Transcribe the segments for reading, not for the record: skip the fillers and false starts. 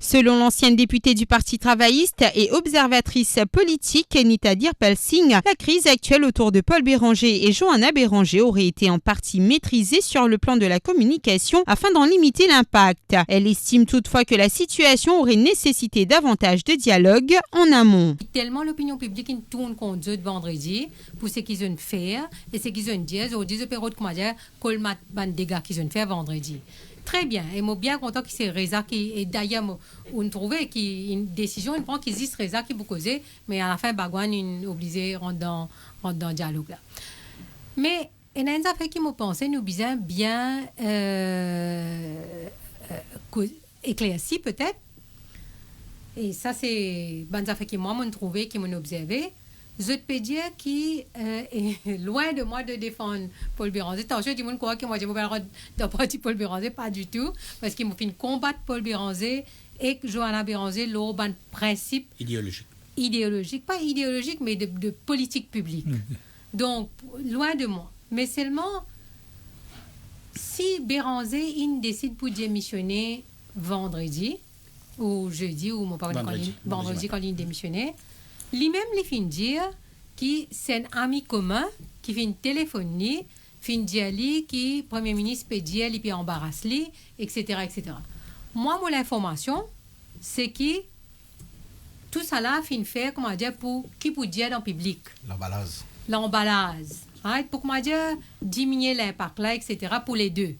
Selon l'ancienne députée du Parti travailliste et observatrice politique Nita Dirpal-Singh, la crise actuelle autour de Paul Béranger et Johanna Béranger aurait été en partie maîtrisée sur le plan de la communication afin d'en limiter l'impact. Elle estime toutefois que la situation aurait nécessité davantage de dialogue en amont. Tellement l'opinion publique tourne contre eux de vendredi pour ce qu'ils ont fait et ce qu'ils ont dit, ils ont dit comment dire, colmat ban dégâts qu'ils ont fait vendredi. Très bien, et moi bien content que c'est Reza qui, et d'ailleurs on trouvait qu'une décision, il prend qu'ils disent Reza qui vous causait, mais à la fin Bagouane est obligé de rentrer dans le dialogue là. Mais il y a une affaire qui m'a pensé, nous bien éclairci peut-être. Et ça, c'est une affaire qui moi m'ont trouvé, qui m'ont observé. Je peux dire qui est loin de moi de défendre Paul Béranger. Attention, du monde croit que moi, je ne vais pas de Paul Béranger, pas du tout. Parce qu'il m'a fait combattre Paul Béranger et Johanna Béranger, leur principe idéologique. Pas idéologique, mais de politique publique. Donc, loin de moi. Mais seulement, si Béranger, il décide pour démissionner vendredi, ou jeudi, ou mon parent vendredi quand il démissionnait, lui-même, il fait dire que c'est un ami commun qui fait une téléphonie, fait une dire qui Premier ministre peut dire, il peut embarrasser, etc., etc. Moi, mon information, c'est que tout ça là fait une faire, comment dire, pour qui peut dire dans le public. L'emballage. Right? Pour, comment dire, diminuer l'impact là, etc., pour les deux.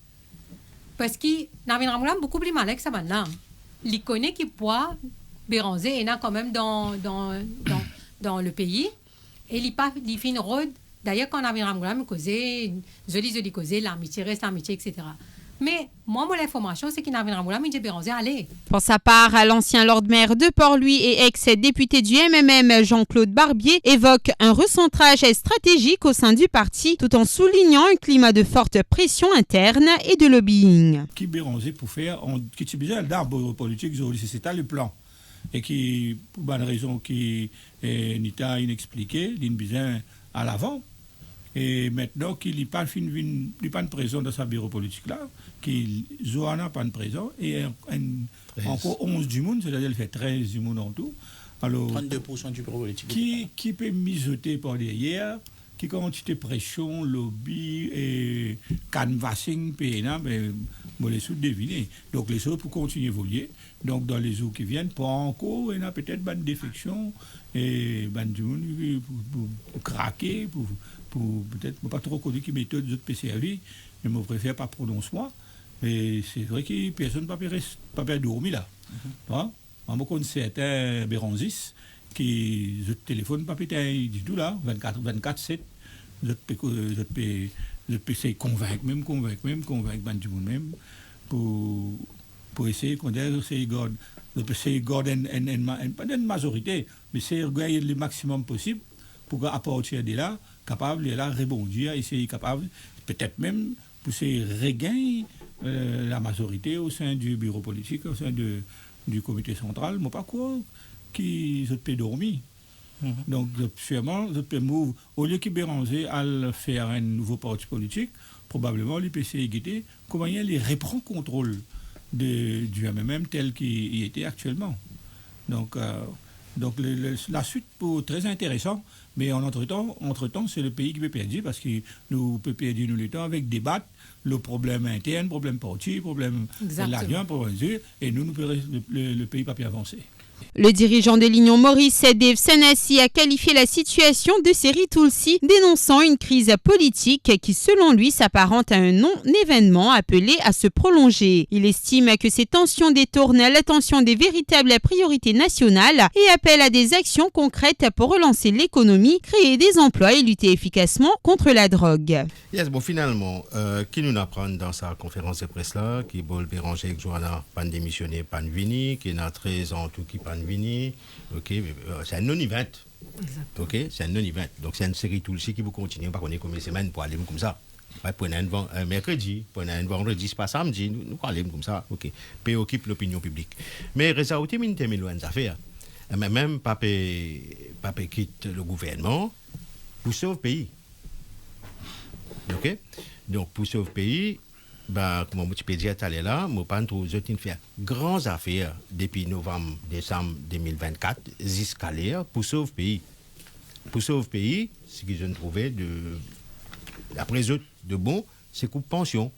Parce que Navin Ramoulam beaucoup plus malin que ça maintenant. Il connaît qui poids Béranger est quand même dans le pays et il fait une road. D'ailleurs, quand on a vu Ramgoulam causé, joli causé, l'amitié reste l'amitié, etc. Mais moi, mon information, c'est qu'il n'a Ramgoulam, il dit Béranger, allez. Pour sa part, l'ancien Lord Maire de Port-Louis et ex-député du MMM, Jean-Claude Barbier, évoque un recentrage stratégique au sein du parti, tout en soulignant un climat de forte pression interne et de lobbying. Qui Béranger pour faire, qui est besoin d'arbre politique, c'est ça le plan. Et qui, pour une raison qui est Nita inexpliquée, il besoin à l'avant. Et maintenant qu'il n'est pas présent dans sa bureau politique là, qu'il Johanna pas présent, et encore 11 du monde, c'est-à-dire qu'il fait 13 du monde en tout. Alors, 32% du bureau politique. Qui peut mijoter par derrière, qui quantité de pression, lobby et canvassing, mais les sous deviner. Donc les choses pour continuer à évoluer. Donc dans les jours qui viennent, pas encore, il y a peut-être une défection et pour craquer, pour peut-être pas trop connu qui méthode de PCAV, mais je préfère pas prononcer moi. Mais c'est vrai que personne ne peut pas dormir là. Je connais certains Bérangis qui je téléphone pas du tout là 24/7 je peux essayer convaincre même du monde même pour essayer qu'on essayer garder pas une majorité mais c'est gagner le maximum possible pour qu'à partir de là capable de là rebondir essayer capable peut-être même pour essayer regagner la majorité au sein du bureau politique au sein du comité central moi pas quoi qui je peux dormir. Donc, sûrement, je peux au lieu que Béranger à faire un nouveau parti politique, probablement, l'IPC guetter comment il reprend contrôle du MMM tel qu'il était actuellement. Donc la suite pour très intéressant, mais entre-temps, c'est le pays qui peut perdre parce que nous peut perdre nous le temps avec débat, le problème interne, problème parti, problème de l'Alliance, et nous le pays pas pu avancer. Le dirigeant de l'Union Maurice, Dave Sanassi, a qualifié la situation de série Tulsi, dénonçant une crise politique qui, selon lui, s'apparente à un non-événement appelé à se prolonger. Il estime que ces tensions détournent l'attention des véritables priorités nationales et appelle à des actions concrètes pour relancer l'économie, créer des emplois et lutter efficacement contre la drogue. Yes, bon, finalement, qui nous apprend dans sa conférence de presse là, qui Paul Béranger et Johanna pas démissionné, pas vini, qui n'a 13 ans tout qui pas vini, ok, c'est un non-event. Ok, c'est un non-event. Donc c'est une série Tulsi qui vous continue, pas qu'on est comme une semaine pour aller comme ça. Pour un mercredi, pour un vendredi, c'est pas samedi, nous allons comme ça, ok. Préoccupe l'opinion publique. Mais Reza Outi, il y a une affaire. Mais même Papé quitte le gouvernement pour sauver le pays. Ok? Donc pour sauver le pays, bah, comme je peux dire, allé là, moi, pas trouve, je fait grandes affaires depuis novembre, décembre 2024, jusqu'à l'air pour sauver le pays. Pour sauver le pays, ce que je trouvais de, après eux, de bon, c'est coupe pension.